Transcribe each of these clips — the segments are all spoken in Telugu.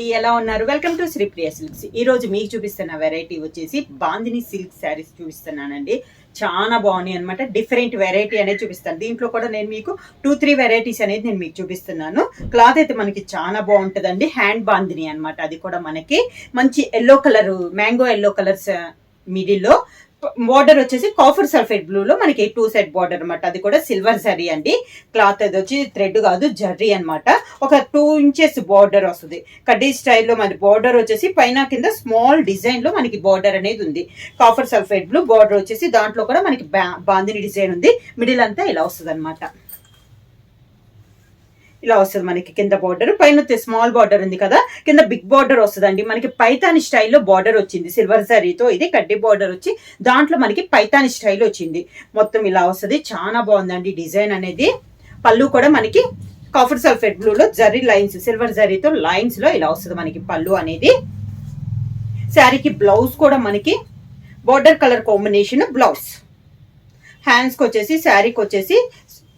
ఎలా ఉన్నారు? Welcome to Sripriya silks. ఈ రోజు మీకు చూపిస్తున్న వెరైటీ వచ్చేసి బాందిని సిల్క్ శారీస్ చూపిస్తున్నానండి. చాలా బాగున్నాయి అనమాట. డిఫరెంట్ వెరైటీ అనేది చూపిస్తాను. దీంట్లో కూడా నేను మీకు 2-3 వెరైటీస్ అనేది నేను మీకు చూపిస్తున్నాను. క్లాత్ అయితే మనకి చాలా బాగుంటుందండి. హ్యాండ్ బాందిని అనమాట. అది కూడా మనకి మంచి yellow colour, mango yellow colours మిడిల్లో బార్డర్ వచ్చేసి కాఫర్ సల్ఫేట్ బ్లూ లో మనకి 2 సెట్ బార్డర్ అనమాట. అది కూడా సిల్వర్ జరీ అండి. క్లాత్ అది వచ్చి థ్రెడ్ కాదు, జర్రీ అనమాట. ఒక 2 ఇంచెస్ బార్డర్ వస్తుంది. కడ్డీ స్టైల్లో మన బార్డర్ వచ్చేసి పైన కింద స్మాల్ డిజైన్ లో మనకి బార్డర్ అనేది ఉంది. కాఫర్ సల్ఫేట్ బ్లూ బార్డర్ వచ్చేసి దాంట్లో కూడా మనకి బాందిని డిజైన్ ఉంది. మిడిల్ అంతా ఇలా వస్తుంది అనమాట. ఇలా వస్తుంది మనకి కింద బార్డర్, పైన స్మాల్ బార్డర్ ఉంది కదా, కింద బిగ్ బార్డర్ వస్తుందండి. మనకి పైతాని స్టైల్లో బార్డర్ వచ్చింది సిల్వర్ జరీతో. ఇది కడ్డీ బార్డర్ వచ్చి దాంట్లో మనకి పైతాని స్టైల్ వచ్చింది. మొత్తం ఇలా వస్తుంది. చాలా బాగుందండి డిజైన్ అనేది. పళ్ళు కూడా మనకి కాఫర్ సల్ఫేట్ బ్లూలో జరీ లైన్స్, సిల్వర్ జరీతో లైన్స్ లో ఇలా వస్తుంది మనకి పళ్ళు అనేది. శారీకి బ్లౌజ్ కూడా మనకి బార్డర్ కలర్ కాంబినేషన్ బ్లౌజ్. హ్యాండ్స్కి వచ్చేసి శారీకి వచ్చేసి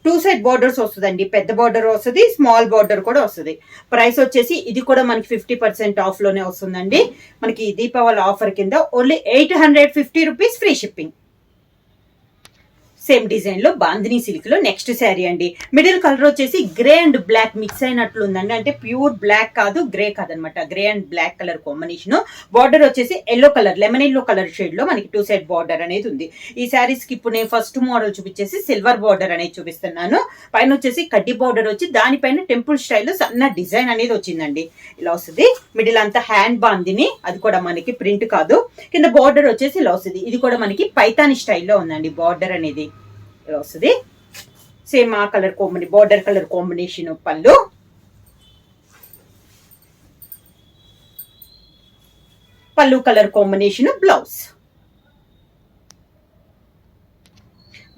2 సైడ్ బార్డర్స్ వస్తుందండి. పెద్ద బార్డర్ వస్తుంది, స్మాల్ బార్డర్ కూడా వస్తుంది. ప్రైస్ వచ్చేసి ఇది కూడా మనకి 50% ఆఫ్ లోనే వస్తుందండి. మనకి దీపావళి ఆఫర్ కింద only 850 rupees free shipping. Same design లో బాందిని సిల్క్ లో నెక్స్ట్ శారీ అండి. మిడిల్ కలర్ వచ్చేసి గ్రే అండ్ బ్లాక్ మిక్స్ అయినట్లు ఉందండి. అంటే ప్యూర్ బ్లాక్ కాదు, గ్రే కాదనమాట. Grey and black colour combination. Border వచ్చేసి yellow colour, lemon yellow colour shade లో మనకి 2 సెట్ బార్డర్ అనేది ఉంది. ఈ శారీస్ కి ఇప్పుడు నేను ఫస్ట్ మోడల్ చూపించేసి సిల్వర్ బార్డర్ అనేది చూపిస్తున్నాను. పైన వచ్చేసి కడ్డీ బార్డర్ వచ్చి దానిపైన టెంపుల్ స్టైల్లో సన్న డిజైన్ అనేది వచ్చిందండి. ఇలా వస్తుంది. మిడిల్ అంతా హ్యాండ్ బాందిని, అది కూడా మనకి ప్రింట్ కాదు. కింద బార్డర్ వచ్చేసి ఇలా వస్తుంది. ఇది కూడా మనకి పైతాని స్టైల్లో ఉందండి బార్డర్ అనేది. ఇలా వస్తుంది. సేమ్ ఆ colour combination, border colour combination పళ్ళు. పళ్ళు colour combination blouse.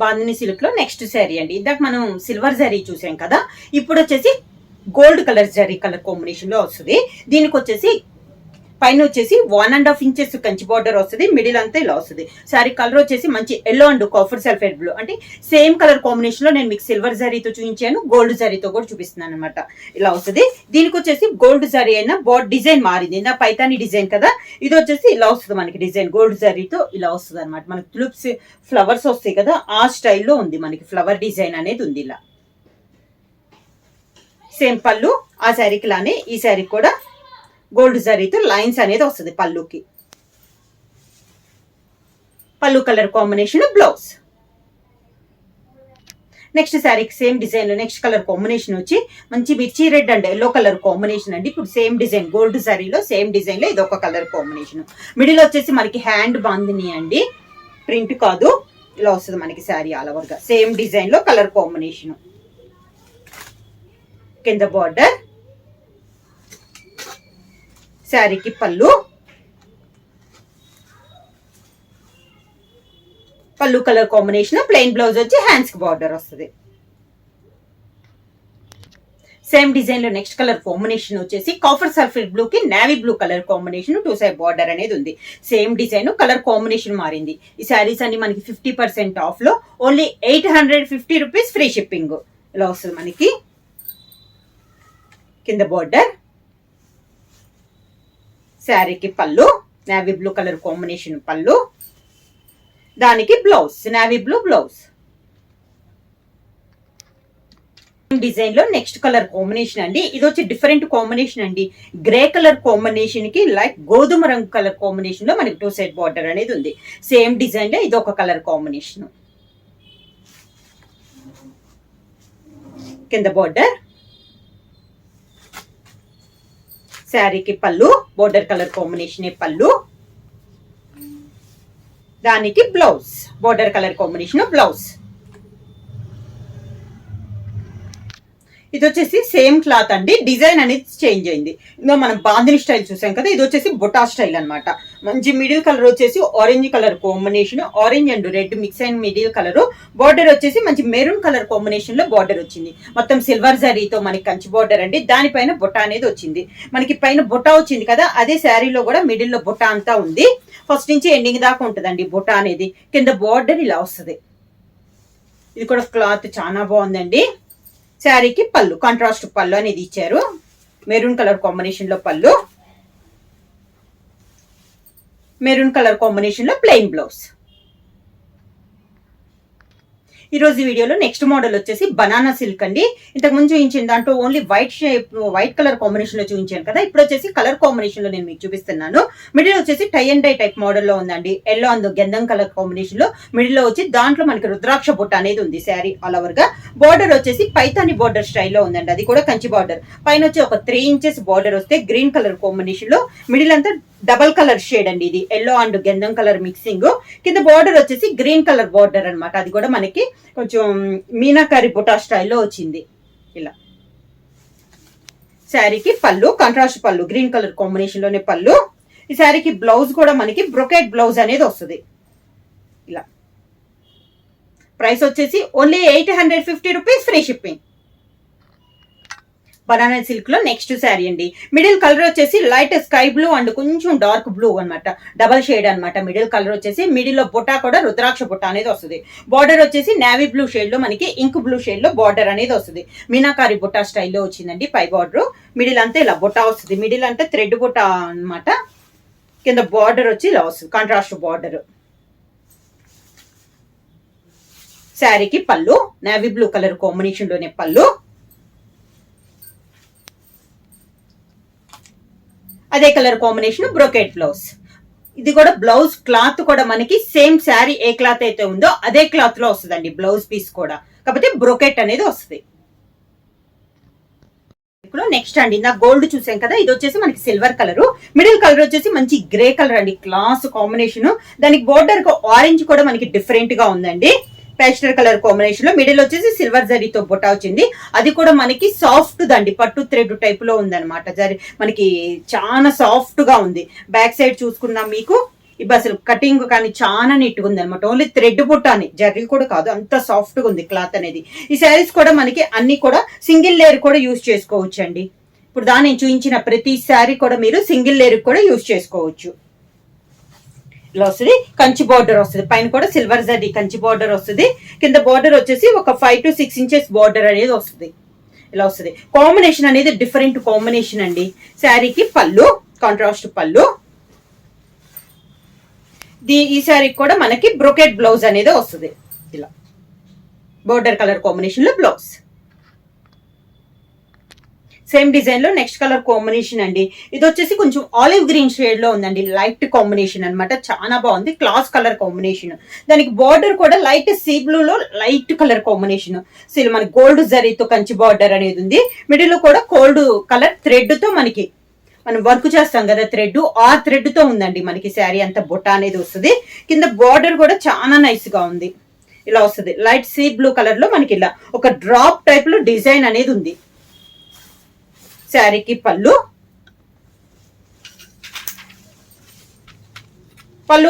Bandhani silk లో నెక్స్ట్ శారీ అండి. ఇందాక మనం సిల్వర్ జరీ చూసాం కదా, ఇప్పుడు వచ్చేసి gold colour zari colour combination లో వస్తుంది. దీనికి వచ్చేసి పైన వచ్చేసి 1.5 ఇంచెస్ కంచి బార్డర్ వస్తుంది. మిడిల్ అంతా ఇలా వస్తుంది. శారీ కలర్ వచ్చేసి మంచి yellow and copper sulphate blue. అంటే సేమ్ కలర్ కాంబినేషన్ లో నేను మీకు సిల్వర్ జరీతో చూపించాను, గోల్డ్ జరీతో కూడా చూపిస్తున్నాను అనమాట. ఇలా వస్తుంది. దీనికి వచ్చేసి గోల్డ్ జరీ అయినా డిజైన్ మారింది. నా పైతాని డిజైన్ కదా, ఇది వచ్చేసి ఇలా వస్తుంది మనకి డిజైన్. గోల్డ్ జరీతో ఇలా వస్తుంది అనమాట. మనకి తులిప్స్ ఫ్లవర్స్ వస్తాయి కదా, ఆ స్టైల్లో ఉంది మనకి ఫ్లవర్ డిజైన్ అనేది ఉంది. ఇలా సేమ్ పళ్ళు ఆ శారీకి లానే ఈ శారీ కూడా గోల్డ్ జరీతో లైన్స్ అనేది వస్తుంది పళ్ళుకి. పళ్ళు కలర్ కాంబినేషన్ బ్లౌజ్. నెక్స్ట్ శారీకి సేమ్ డిజైన్ లో నెక్స్ట్ కలర్ కాంబినేషన్ వచ్చి మంచి మిర్చి red and yellow colour combination అండి. ఇప్పుడు సేమ్ డిజైన్ గోల్డ్ జరీలో సేమ్ డిజైన్ లో ఇదొక కలర్ కాంబినేషన్. మిడిల్ వచ్చేసి మనకి హ్యాండ్ బాందిని అండి, ప్రింట్ కాదు. ఇలా వస్తుంది మనకి శారీ ఆల్ ఓవర్ గా సేమ్ డిజైన్ లో కలర్ కాంబినేషన్. కింద బార్డర్, శారీకి పళ్ళు, పళ్ళు కలర్ కాంబినేషన్. ప్లెయిన్ బ్లౌజ్ వచ్చి హ్యాండ్స్ కి బార్డర్ వస్తుంది. సేమ్ డిజైన్ లో నెక్స్ట్ కలర్ కాంబినేషన్ వచ్చేసి కాఫర్ సల్ఫేట్ బ్లూ కి navy blue colour combination 2 side border అనేది ఉంది. సేమ్ డిజైన్ కలర్ కాంబినేషన్ మారింది. ఈ శారీస్ అన్ని మనకి 50% ఆఫ్ లో ఓన్లీ 850 రూపీస్ ఫ్రీ షిప్పింగ్. ఇలా వస్తుంది మనకి. కింద బార్డర్, శారీకి పళ్ళు నేవీ బ్లూ కలర్ కాంబినేషన్ పళ్ళు, దానికి blouse navy blue blouse. Design లో నెక్స్ట్ కలర్ కాంబినేషన్ అండి. ఇది వచ్చి డిఫరెంట్ కాంబినేషన్ అండి. గ్రే కలర్ కాంబినేషన్ కి లైక్ గోధుమ రంగు కలర్ కాంబినేషన్ లో మనకి 2 సైడ్ బార్డర్ అనేది ఉంది. సేమ్ డిజైన్ లో ఇది ఒక కలర్ కాంబినేషన్. కింద బార్డర్, శారీకి పళ్ళు బోర్డర్ కలర్ కాంబినేషన్ పళ్ళు, దానికి blouse border colour combination blouse. ఇది వచ్చేసి సేమ్ క్లాత్ అండి. డిజైన్ అనేది చేంజ్ అయింది. ఇందులో మనం బాందిని స్టైల్ చూసాం కదా, ఇది వచ్చేసి బొటా స్టైల్ అనమాట. మంచి మిడిల్ కలర్ వచ్చేసి orange colour combination, orange and red mix అయిన మిడిల్ కలర్. బార్డర్ వచ్చేసి మంచి మెరూన్ కలర్ కాంబినేషన్ లో బార్డర్ వచ్చింది. మొత్తం సిల్వర్ జరీతో మనకి కంచి బార్డర్ అండి. దానిపైన బొటా అనేది వచ్చింది. మనకి పైన బొటా వచ్చింది కదా, అదే శారీలో కూడా మిడిల్ లో బొటా అంతా ఉంది. ఫస్ట్ నుంచి ఎండింగ్ దాకా ఉంటుందండి బొటా అనేది. కింద బార్డర్ ఇలా వస్తుంది. ఇది కూడా క్లాత్ చాలా బాగుందండి. శారీకి పళ్ళు కాంట్రాస్ట్ పళ్ళు అనేది ఇచ్చారు. మెరూన్ కలర్ కాంబినేషన్ లో పళ్ళు, మెరూన్ కలర్ కాంబినేషన్ లో ప్లెయిన్ బ్లౌజ్. ఈ రోజు వీడియోలో నెక్స్ట్ మోడల్ వచ్చేసి బనానా సిల్క్ అండి. ఇంతకు ముందు చూపించిన దాంట్లో ఓన్లీ వైట్ కలర్ కాంబినేషన్ లో చూపించాను కదా, ఇప్పుడు వచ్చేసి కలర్ కాంబినేషన్ లో నేను మీకు చూపిస్తున్నాను. మిడిల్ వచ్చేసి tie and dye type model లో ఉందండి. ఎల్లో అండ్ గంధం కలర్ కాంబినేషన్ లో మిడిల్ లో వచ్చి దాంట్లో మనకి రుద్రాక్ష బుట్ట అనేది ఉంది శారీ ఆల్ ఓవర్ గా. బార్డర్ వచ్చేసి పైతాని బార్డర్ స్టైల్లో ఉందండి, అది కూడా కంచి బార్డర్. పైన వచ్చి ఒక 3 ఇంచెస్ బార్డర్ వస్తే గ్రీన్ కలర్ కాంబినేషన్ లో, మిడిల్ అంతా డబల్ కలర్ షేడ్ అండి, ఇది ఎల్లో అండ్ గంధం కలర్ మిక్సింగ్. కింద బార్డర్ వచ్చేసి గ్రీన్ కలర్ బార్డర్ అనమాట, అది కూడా మనకి కొంచెం మీనాకారి బుటా స్టైల్లో వచ్చింది. ఇలా శారీకి పళ్ళు కాంట్రాస్ట్ పళ్ళు, గ్రీన్ కలర్ కాంబినేషన్ లోనే పళ్ళు. ఈ శారీకి బ్లౌజ్ కూడా మనకి బ్రొకెట్ బ్లౌజ్ అనేది వస్తుంది. ఇలా ప్రైస్ వచ్చేసి only 850 rupees, free shipping. Banana silk లో నెక్స్ట్ శారీ అండి. మిడిల్ కలర్ వచ్చేసి లైట్ స్కై బ్లూ అండ్ కొంచెం డార్క్ బ్లూ అనమాట, డబల్ షేడ్ అనమాట. మిడిల్ కలర్ వచ్చేసి మిడిల్ లో బుట్ట కూడా రుద్రాక్ష బుట్ట అనేది వస్తుంది. బార్డర్ వచ్చేసి నేవీ బ్లూ షేడ్ లో మనకి ఇంక్ బ్లూ షేడ్ లో బార్డర్ అనేది వస్తుంది. మీనాకారి బుట్ట స్టైల్లో వచ్చిందండి పై బార్డర్. మిడిల్ అంతా ఇలా బుట్ట వస్తుంది, మిడిల్ అంతా థ్రెడ్ బుట్ట అనమాట. కింద బార్డర్ వచ్చి ఇలా వస్తుంది, కాంట్రాస్ట్ బార్డర్. శారీకి పళ్ళు నేవీ బ్లూ కలర్ కాంబినేషన్ లోనే పళ్ళు, అదే కలర్ కాంబినేషన్ బ్రోకెట్ బ్లౌజ్. ఇది కూడా బ్లౌజ్ క్లాత్ కూడా మనకి సేమ్ శారీ ఏ క్లాత్ అయితే ఉందో అదే క్లాత్ లో వస్తుందండి బ్లౌజ్ పీస్ కూడా, కాకపోతే బ్రోకెట్ అనేది వస్తుంది. ఇప్పుడు నెక్స్ట్ అండి, నా గోల్డ్ చూసాం కదా, ఇది వచ్చేసి మనకి సిల్వర్ కలర్. మిడిల్ కలర్ వచ్చేసి మంచి గ్రే కలర్ అండి, క్లాస్ కాంబినేషన్. దానికి బోర్డర్ ఆరెంజ్ కూడా మనకి డిఫరెంట్ గా ఉందండి, పేస్టల్ కలర్ కాంబినేషన్ లో. మిడిల్ వచ్చేసి సిల్వర్ జరీతో బుట్ట వచ్చింది, అది కూడా మనకి సాఫ్ట్ దండి, పట్టు థ్రెడ్ టైప్ లో ఉందన్నమాట. జరీ మనకి చాలా సాఫ్ట్ గా ఉంది. బ్యాక్ సైడ్ చూసుకున్నాం మీకు, ఇప్పుడు అసలు కటింగ్ కానీ చాలా నీట్ గా ఉంది అనమాట. ఓన్లీ థ్రెడ్ బుట్ట అని, జరీ కూడా కాదు, అంత సాఫ్ట్ గా ఉంది క్లాత్ అనేది. ఈ శారీస్ కూడా మనకి అన్ని కూడా సింగిల్ లేయర్ కూడా యూజ్ చేసుకోవచ్చు అండి. ఇప్పుడు నేను చూపించిన ప్రతి శారీ కూడా మీరు సింగిల్ లేయర్ కూడా యూజ్ చేసుకోవచ్చు. ఇలా వస్తుంది, కంచి బార్డర్ వస్తుంది, పైన కూడా సిల్వర్ జరీ కంచి బార్డర్ వస్తుంది. కింద బార్డర్ వచ్చేసి ఒక 5 to 6 ఇంచెస్ బార్డర్ అనేది వస్తుంది. ఇలా వస్తుంది. కాంబినేషన్ అనేది డిఫరెంట్ కాంబినేషన్ అండి. శారీకి పళ్ళు కాంట్రాస్ట్ పళ్ళు, ఈ శారీకి కూడా మనకి బ్రోకెట్ బ్లౌజ్ అనేది వస్తుంది. ఇలా బార్డర్ కలర్ కాంబినేషన్ లో బ్లౌజ్. సేమ్ డిజైన్ లో నెక్స్ట్ కలర్ కాంబినేషన్ అండి. ఇది వచ్చేసి కొంచెం ఆలివ్ గ్రీన్ షేడ్ లో ఉందండి, లైట్ కాంబినేషన్ అనమాట, చాలా బాగుంది. Class colour combination. దానికి బార్డర్ కూడా లైట్ సీ బ్లూ లో లైట్ కలర్ కాంబినేషన్. అసలు మనకి గోల్డ్ జరీతో కంచి బార్డర్ అనేది ఉంది. మిడిల్ లో కూడా గోల్డ్ కలర్ థ్రెడ్ తో మనకి మనం వర్క్ చేస్తాం కదా థ్రెడ్, ఆ థ్రెడ్ తో ఉందండి మనకి శారీ అంతా బుట్ట అనేది వస్తుంది. కింద బార్డర్ కూడా చాలా నైస్ గా ఉంది. ఇలా వస్తుంది, లైట్ సీ బ్లూ కలర్ లో మనకి ఇలా ఒక డ్రాప్ టైప్ లో డిజైన్ అనేది ఉంది. శారీకి పళ్ళు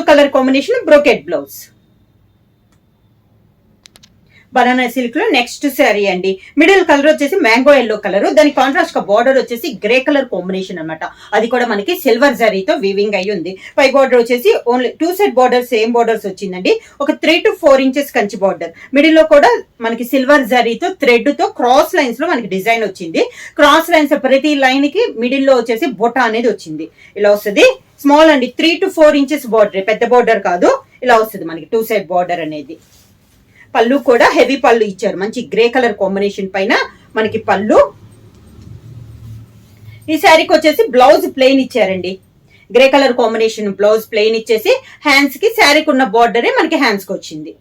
colour combination brocade blouse. Banana silk లో నెక్స్ట్ శారీ అండి. మిడిల్ కలర్ వచ్చేసి మ్యాంగో ఎల్లో కలర్, దాని కాంట్రాస్ట్ గా బార్డర్ వచ్చేసి గ్రే కలర్ కాంబినేషన్ అనమాట. అది కూడా మనకి సిల్వర్ జరీతో వీవింగ్ అయ్యి ఉంది. పై బార్డర్ వచ్చేసి only 2 side border same borders వచ్చిందండి. ఒక 3 to 4 inches Kanchi border. Middle లో కూడా మనకి సిల్వర్ జరీతో థ్రెడ్ తో క్రాస్ లైన్స్ లో మనకి డిజైన్ వచ్చింది. క్రాస్ లైన్స్ ప్రతి లైన్ కి మిడిల్ లో వచ్చేసి బుట్ట అనేది వచ్చింది. ఇలా వస్తుంది. స్మాల్ అండి, 3 to 4 ఇంచెస్ బార్డర్, పెద్ద బార్డర్ కాదు. ఇలా వస్తుంది మనకి 2 సైడ్ బార్డర్ అనేది. పళ్ళు కూడా హెవీ పళ్ళు ఇచ్చారు, మంచి గ్రే కలర్ కాంబినేషన్ పైన మనకి పళ్ళు. ఈ శారీకి వచ్చేసి బ్లౌజ్ ప్లెయిన్ ఇచ్చారండి, grey colour combination blouse plain ఇచ్చేసి హ్యాండ్స్ కి శారీకి ఉన్న బార్డరే మనకి హ్యాండ్స్ కి వచ్చింది.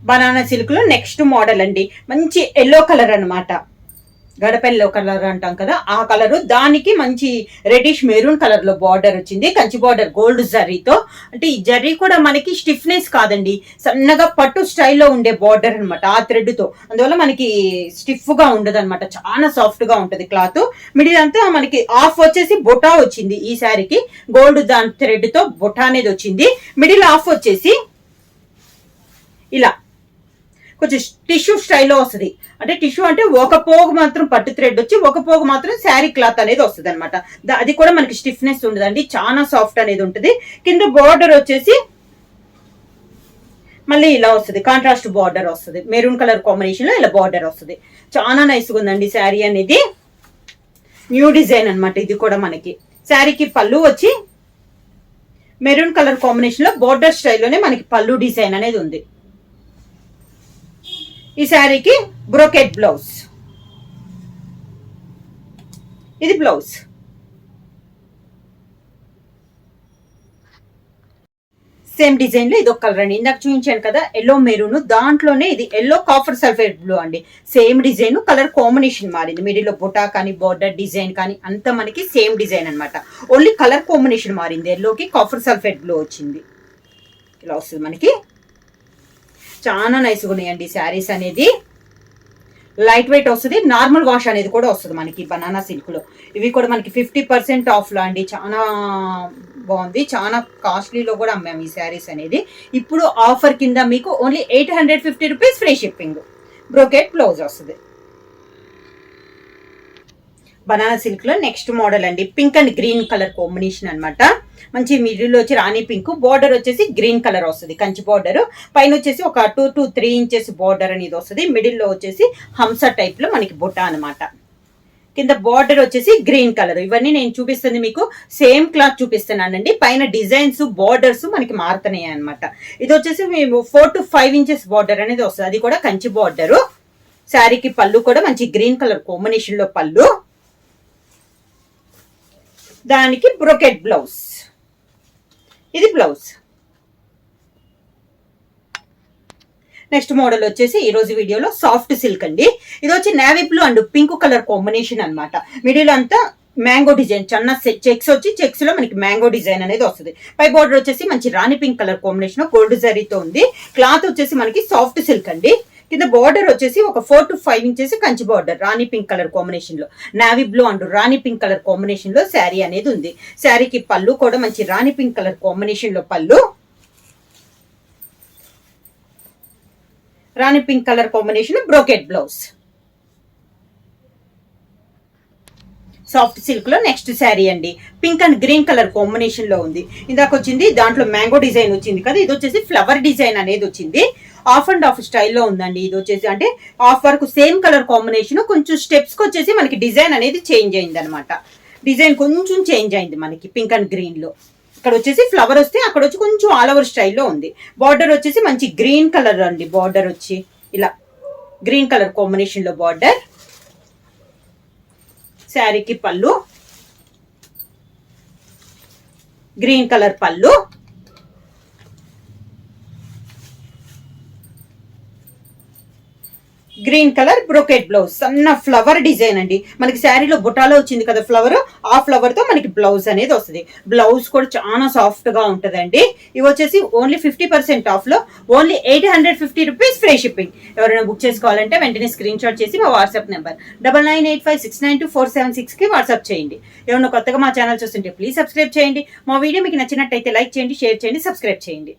బనానా సిల్క్ లో నెక్స్ట్ మోడల్ అండి, మంచి ఎల్లో కలర్ అనమాట, గడపెల్లో కలర్ అంటాం కదా ఆ కలర్. దానికి మంచి రెడ్డిష్ మెరూన్ కలర్ లో బార్డర్ వచ్చింది, కంచి బార్డర్ గోల్డ్ జరీతో. అంటే ఈ జరీ కూడా మనకి స్టిఫ్నెస్ కాదండి, సన్నగా పట్టు స్టైల్లో ఉండే బార్డర్ అనమాట ఆ థ్రెడ్ తో. అందువల్ల మనకి స్టిఫ్ గా ఉండదు అనమాట, చాలా సాఫ్ట్ గా ఉంటది క్లాత్. మిడిల్ అంతా మనకి ఆఫ్ వచ్చేసి బుటా వచ్చింది. ఈ శారీకి గోల్డ్ దాని థ్రెడ్ తో బుటా అనేది వచ్చింది. మిడిల్ ఆఫ్ వచ్చేసి ఇలా కొంచెం టిష్యూ స్టైల్లో వస్తుంది. అంటే టిష్యూ అంటే ఒక పోగు మాత్రం పట్టు థ్రెడ్ వచ్చి ఒక పోగు మాత్రం శారీ క్లాత్ అనేది వస్తుంది అనమాట. అది కూడా మనకి స్టిఫ్నెస్ ఉండదండి, చాలా సాఫ్ట్ అనేది ఉంటుంది. కింద బార్డర్ వచ్చేసి మళ్ళీ ఇలా వస్తుంది, కాంట్రాస్ట్ బార్డర్ వస్తుంది, మెరూన్ కలర్ కాంబినేషన్ లో ఇలా బార్డర్ వస్తుంది. చాలా నైస్ గా ఉందండి శారీ అనేది. న్యూ డిజైన్ అన్నమాట ఇది కూడా. మనకి శారీకి పళ్ళు వచ్చి మెరూన్ కలర్ కాంబినేషన్ లో బార్డర్ స్టైల్లోనే మనకి పళ్ళు డిజైన్ అనేది ఉంది. ఈ శారీకి బ్రోకెట్ బ్లౌజ్, ఇది బ్లౌజ్. సేమ్ డిజైన్ లో ఇది ఒక కలర్ అండి. ఇందాక చూపించాను కదా ఎల్లో మెరూన్, దాంట్లోనే ఇది ఎల్లో కాఫర్ సల్ఫేట్ బ్లూ అండి. సేమ్ డిజైన్, కలర్ కాంబినేషన్ మారింది. మిడిల్ లో బుటా కానీ బార్డర్ డిజైన్ కానీ అంతా మనకి సేమ్ డిజైన్ అనమాట. ఓన్లీ కలర్ కాంబినేషన్ మారింది. ఎల్లోకి కాఫర్ సల్ఫేట్ బ్లూ వచ్చింది. ఇలా వస్తుంది మనకి. చాలా నైస్గా ఉన్నాయండి శారీస్ అనేది. లైట్ వెయిట్ వస్తుంది, నార్మల్ వాష్ అనేది కూడా వస్తుంది మనకి బనానా సిల్క్ లో. ఇవి కూడా మనకి 50% ఆఫ్ లో అండి. చాలా బాగుంది, చాలా కాస్ట్లీలో కూడా అమ్మాము ఈ శారీస్ అనేది. ఇప్పుడు ఆఫర్ కింద మీకు only 850 rupees free shipping. Brocade blouse వస్తుంది. బనానా సిల్క్ లో నెక్స్ట్ మోడల్ అండి. Pink and green colour combination అనమాట. మంచి మిడిల్ వచ్చి రాణి పింక్, బార్డర్ వచ్చేసి గ్రీన్ కలర్ వస్తుంది, కంచి బార్డర్. పైన వచ్చేసి ఒక 2 to 3 ఇంచెస్ బార్డర్ అనేది వస్తుంది. మిడిల్ లో వచ్చేసి హంస టైప్ లో మనకి బుట్ట అనమాట. కింద బార్డర్ వచ్చేసి గ్రీన్ కలర్. ఇవన్నీ నేను చూపిస్తుంది మీకు సేమ్ క్లాత్ చూపిస్తున్నానండి. పైన డిజైన్స్ బార్డర్స్ మనకి మారుతున్నాయి అనమాట. ఇది వచ్చేసి 4 to 5 ఇంచెస్ బార్డర్ అనేది వస్తుంది, అది కూడా కంచి బార్డర్. శారీకి పళ్ళు కూడా మంచి గ్రీన్ కలర్ కాంబినేషన్ లో పళ్ళు, దానికి బ్రోకెట్ బ్లౌజ్, ఇది బ్లౌజ్. నెక్స్ట్ మోడల్ వచ్చేసి ఈ రోజు వీడియోలో సాఫ్ట్ సిల్క్ అండి. ఇది వచ్చి navy blue and pink colour combination అనమాట. మిడిల్ అంతా మ్యాంగో డిజైన్, చిన్న చెక్స్ వచ్చి చెక్స్ లో మనకి మ్యాంగో డిజైన్ అనేది వస్తుంది. పై బార్డర్ వచ్చేసి మంచి రాణి పింక్ కలర్ కాంబినేషన్ గోల్డ్ జరీతో ఉంది. క్లాత్ వచ్చేసి మనకి సాఫ్ట్ సిల్క్ అండి. కింద బార్డర్ వచ్చేసి ఒక 4 to 5 ఇంచెస్ కంచి బార్డర్ రాణి పింక్ కలర్ కాంబినేషన్ లో, నావీ బ్లూ అండ్ రాణి పింక్ కలర్ కాంబినేషన్ లో శారీ అనేది ఉంది. శారీకి పళ్ళు కూడా మంచి రాణి పింక్ కలర్ కాంబినేషన్ లో పళ్ళు, రాణి pink colour combination brocade blouse. Soft silk లో నెక్స్ట్ శారీ అండి. Pink and green colour combination లో ఉంది. ఇందాక వచ్చింది దాంట్లో మ్యాంగో డిజైన్ వచ్చింది కదా, ఇది వచ్చేసి ఫ్లవర్ డిజైన్ అనేది వచ్చింది. ఆఫ్ అండ్ ఆఫ్ స్టైల్లో ఉందండి. ఇది వచ్చేసి అంటే ఆఫ్ వరకు సేమ్ కలర్ కాంబినేషన్, కొంచెం స్టెప్స్ కి వచ్చేసి మనకి డిజైన్ అనేది చేంజ్ అయింది అనమాట. డిజైన్ కొంచెం చేంజ్ అయింది మనకి పింక్ అండ్ గ్రీన్ లో. ఇక్కడ వచ్చేసి ఫ్లవర్ వస్తే అక్కడ వచ్చి కొంచెం ఆల్ ఓవర్ స్టైల్లో ఉంది. బార్డర్ వచ్చేసి మంచి గ్రీన్ కలర్ అండి. బార్డర్ వచ్చి ఇలా గ్రీన్ కలర్ కాంబినేషన్ లో బార్డర్. శారీకి పళ్ళు గ్రీన్ కలర్ పళ్ళు, గ్రీన్ కలర్ బ్రోకెట్ బ్లౌజ్. సన్న ఫ్లవర్ డిజైన్ అండి. మనకి శారీలో బుటాలో వచ్చింది కదా ఫ్లవర్, ఆ ఫ్లవర్ తో మనకి బ్లౌజ్ అనేది వస్తుంది. బ్లౌజ్ కూడా చాలా సాఫ్ట్ గా ఉంటదండి. ఇవి వచ్చేసి ఓన్లీ 50% ఆఫ్ లో ఓన్లీ 850 రూపీస్ ఫ్రీ షిప్పింగ్. ఎవరైనా బుక్ చేసుకోవాలంటే వెంటనే స్క్రీన్ షాట్ చేసి మా వాట్సాప్ నెంబర్ 9985692476 కి వాట్సాప్ చేయండి. ఏమన్నా కొత్తగా మా ఛానల్ చూస్తుంటే ప్లీజ్ సబ్స్క్రైబ్ చేయండి. మా వీడియో మీకు నచ్చినట్టయితే లైక్ చేయండి, షేర్ చేయండి, సబ్స్క్రైబ్ చేయండి.